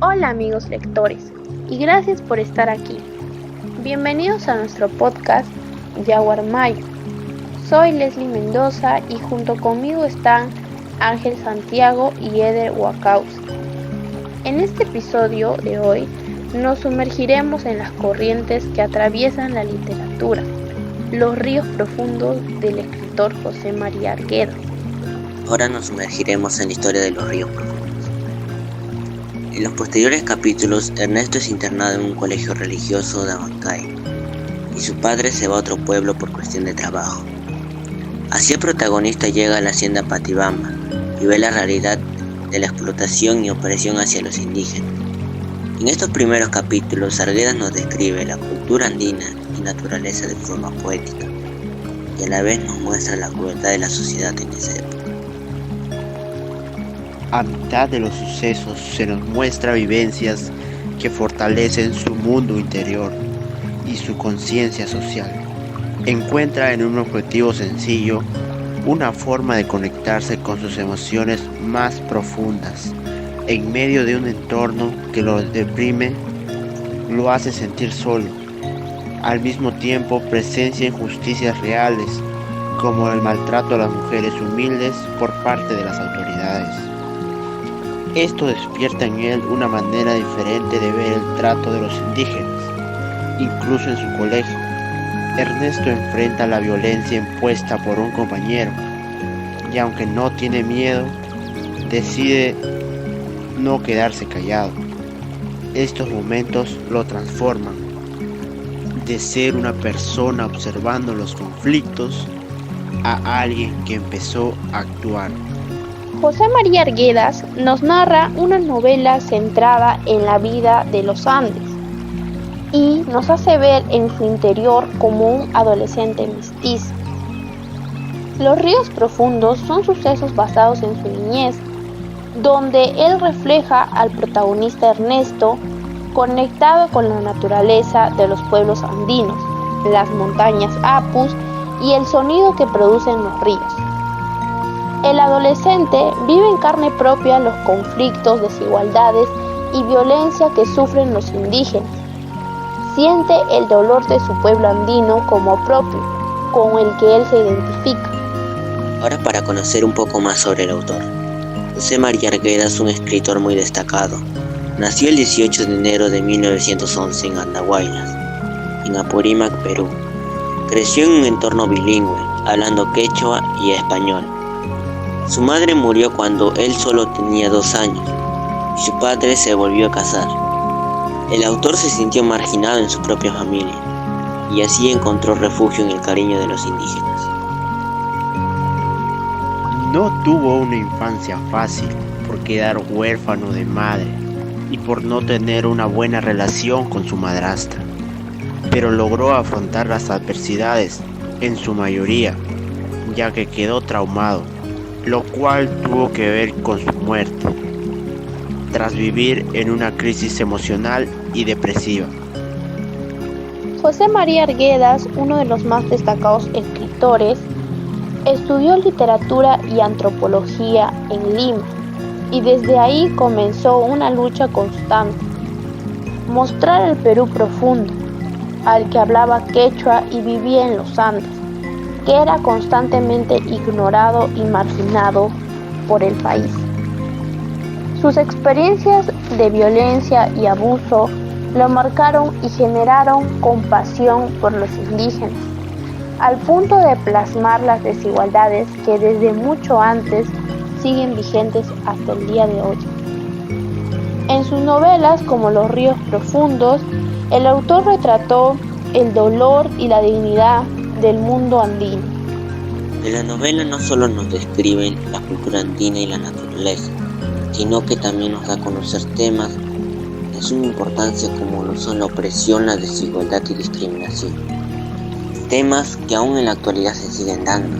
Hola amigos lectores y gracias por estar aquí. Bienvenidos a nuestro podcast Yaguar Mayo. Soy Leslie Mendoza y junto conmigo están Ángel Santiago y Eder Wachowski. En este episodio de hoy nos sumergiremos en las corrientes que atraviesan la literatura, los ríos profundos del escritor José María Arguedas. Ahora nos sumergiremos en la historia de los ríos profundos. En los posteriores capítulos, Ernesto es internado en un colegio religioso de Abancay y su padre se va a otro pueblo por cuestión de trabajo. Así el protagonista llega a la hacienda Patibamba y ve la realidad de la explotación y opresión hacia los indígenas. En estos primeros capítulos, Arguedas nos describe la cultura andina y naturaleza de forma poética y a la vez nos muestra la crueldad de la sociedad en esa época. A mitad de los sucesos se nos muestra vivencias que fortalecen su mundo interior y su conciencia social. Encuentra en un objetivo sencillo una forma de conectarse con sus emociones más profundas, en medio de un entorno que lo deprime, lo hace sentir solo. Al mismo tiempo presencia injusticias reales, como el maltrato a las mujeres humildes por parte de las autoridades. Esto despierta en él una manera diferente de ver el trato de los indígenas. Incluso en su colegio, Ernesto enfrenta la violencia impuesta por un compañero y aunque no tiene miedo, decide no quedarse callado. Estos momentos lo transforman de ser una persona observando los conflictos a alguien que empezó a actuar. José María Arguedas nos narra una novela centrada en la vida de los Andes y nos hace ver en su interior como un adolescente mestizo. Los ríos profundos son sucesos basados en su niñez, donde él refleja al protagonista Ernesto conectado con la naturaleza de los pueblos andinos, las montañas Apus y el sonido que producen los ríos. El adolescente vive en carne propia los conflictos, desigualdades y violencia que sufren los indígenas. Siente el dolor de su pueblo andino como propio, con el que él se identifica. Ahora para conocer un poco más sobre el autor. José María Arguedas es un escritor muy destacado. Nació el 18 de enero de 1911 en Andahuaylas, en Apurímac, Perú. Creció en un entorno bilingüe, hablando quechua y español. Su madre murió cuando él solo tenía 2 años y su padre se volvió a casar. El autor se sintió marginado en su propia familia y así encontró refugio en el cariño de los indígenas. No tuvo una infancia fácil por quedar huérfano de madre y por no tener una buena relación con su madrastra, pero logró afrontar las adversidades en su mayoría, ya que quedó traumado, lo cual tuvo que ver con su muerte, tras vivir en una crisis emocional y depresiva. José María Arguedas, uno de los más destacados escritores, estudió literatura y antropología en Lima y desde ahí comenzó una lucha constante, mostrar el Perú profundo, al que hablaba quechua y vivía en los Andes, que era constantemente ignorado y marginado por el país. Sus experiencias de violencia y abuso lo marcaron y generaron compasión por los indígenas, al punto de plasmar las desigualdades que desde mucho antes siguen vigentes hasta el día de hoy. En sus novelas como Los ríos profundos, el autor retrató el dolor y la dignidad del mundo andino. En la novela no solo nos describen la cultura andina y la naturaleza, sino que también nos da a conocer temas de suma importancia como lo son la opresión, la desigualdad y discriminación. Temas que aún en la actualidad se siguen dando.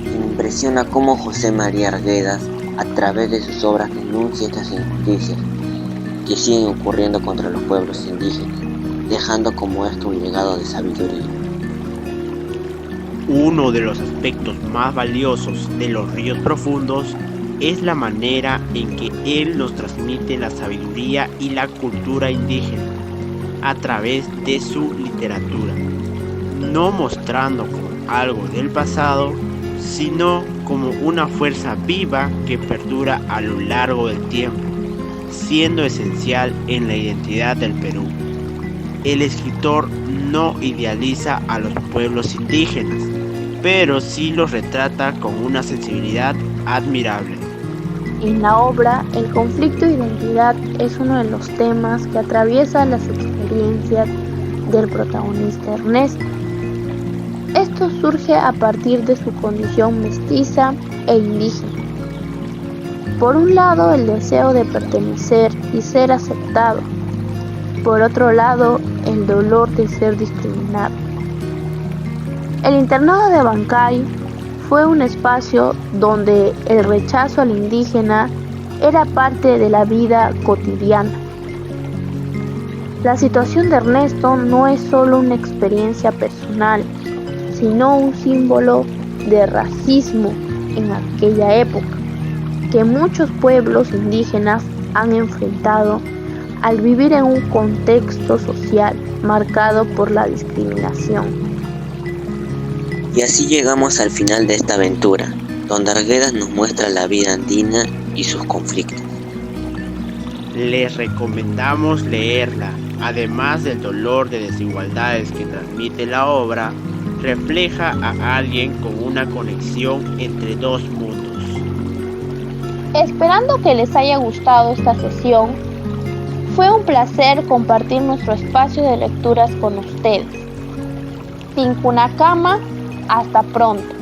Me impresiona cómo José María Arguedas, a través de sus obras, denuncia estas injusticias que siguen ocurriendo contra los pueblos indígenas, dejando como esto un legado de sabiduría. Uno de los aspectos más valiosos de los ríos profundos es la manera en que él nos transmite la sabiduría y la cultura indígena a través de su literatura, no mostrando como algo del pasado, sino como una fuerza viva que perdura a lo largo del tiempo, siendo esencial en la identidad del Perú. El escritor no idealiza a los pueblos indígenas, pero sí los retrata con una sensibilidad admirable. En la obra, el conflicto de identidad es uno de los temas que atraviesa las experiencias del protagonista Ernesto. Esto surge a partir de su condición mestiza e indígena. Por un lado, el deseo de pertenecer y ser aceptado. Por otro lado, el dolor de ser discriminado. El internado de Abancay fue un espacio donde el rechazo al indígena era parte de la vida cotidiana. La situación de Ernesto no es solo una experiencia personal, sino un símbolo de racismo en aquella época, que muchos pueblos indígenas han enfrentado al vivir en un contexto social marcado por la discriminación. Y así llegamos al final de esta aventura, donde Arguedas nos muestra la vida andina y sus conflictos. Les recomendamos leerla. Además del dolor de desigualdades que transmite la obra, refleja a alguien con una conexión entre dos mundos. Esperando que les haya gustado esta sesión, fue un placer compartir nuestro espacio de lecturas con ustedes. Sin Cunacama, hasta pronto.